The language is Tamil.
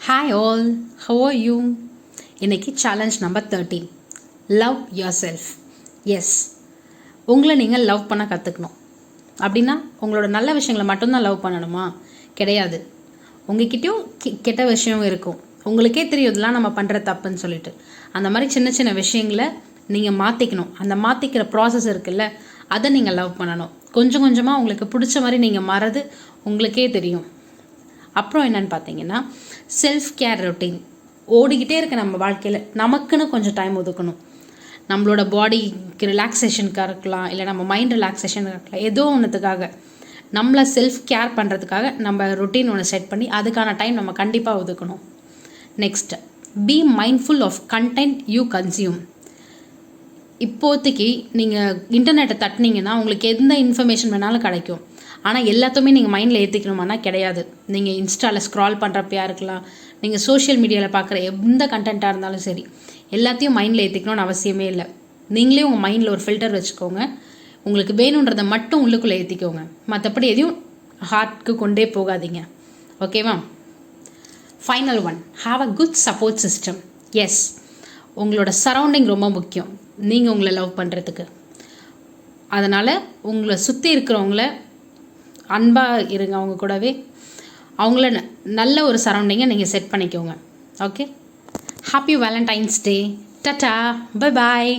Hi all, how are you? இன்னைக்கு challenge number 13, love yourself. Yes, உங்களை நீங்கள் லவ் பண்ண கற்றுக்கணும். அப்படின்னா உங்களோட நல்ல விஷயங்களை மட்டும்தான் லவ் பண்ணணுமா? கிடையாது. உங்ககிட்டயும் கெட்ட விஷயம் இருக்கும். உங்களுக்கே தெரியும் இதெல்லாம் நம்ம பண்ணுற தப்புன்னு சொல்லிட்டு. அந்த மாதிரி சின்ன சின்ன விஷயங்களை நீங்கள் மாற்றிக்கணும். அந்த மாற்றிக்கிற ப்ராசஸ் இருக்குல்ல, அதை நீங்கள் லவ் பண்ணணும். கொஞ்சம் கொஞ்சமாக உங்களுக்கு பிடிச்ச மாதிரி நீங்கள் மாறது உங்களுக்கே தெரியும். அப்புறம் என்னென்னு பார்த்தீங்கன்னா, செல்ஃப் கேர் ரொட்டீன். ஓடிக்கிட்டே இருக்க நம்ம வாழ்க்கையில் நமக்குன்னு கொஞ்சம் டைம் ஒதுக்கணும். நம்மளோட பாடிக்கு ரிலாக்ஸேஷனுக்காக இருக்கலாம், இல்லை நம்ம மைண்ட் ரிலாக்ஸேஷனுக்காக இருக்கலாம், ஏதோ ஒன்றுத்துக்காக நம்மளை செல்ஃப் கேர் பண்ணுறதுக்காக நம்ம ரொட்டீன் ஒன்று செட் பண்ணி அதுக்கான டைம் நம்ம கண்டிப்பாக ஒதுக்கணும். Next, be mindful of content you consume. இப்போதைக்கு நீங்கள் இன்டர்நெட்டை தட்டினீங்கன்னா உங்களுக்கு எந்த இன்ஃபர்மேஷன் வேணாலும் கிடைக்கும். ஆனால் எல்லாத்தையுமே நீங்கள் மைண்டில் ஏற்றிக்கணுமானா கிடையாது. நீங்கள் இன்ஸ்டாவில் ஸ்க்ரால் பண்ணுறப்பையா இருக்கலாம், நீங்கள் சோஷியல் மீடியாவில் பார்க்குற எந்த கண்டென்ட்டாக இருந்தாலும் சரி, எல்லாத்தையும் மைண்டில் ஏற்றிக்கணும்னு அவசியமே இல்லை. நீங்களே உங்கள் மைண்டில் ஒரு ஃபில்டர் வச்சுக்கோங்க. உங்களுக்கு வேணுன்றதை மட்டும் உள்ளுக்குள்ளே ஏற்றிக்கோங்க. மற்றபடி எதையும் ஹார்ட்க்கு கொண்டே போகாதீங்க. ஓகேவா? Final one, have a good support system. Yes, உங்களோட சரௌண்டிங் ரொம்ப முக்கியம் நீங்கள் உங்களை லவ் பண்ணுறதுக்கு. அதனால் உங்களை சுற்றி இருக்கிறவங்கள அன்பாக இருங்க, அவங்க கூடவே அவங்கள நல்ல ஒரு சரௌண்டிங்கை நீங்கள் செட் பண்ணிக்கோங்க. Okay, happy Valentine's day. Tata, bye பாய்.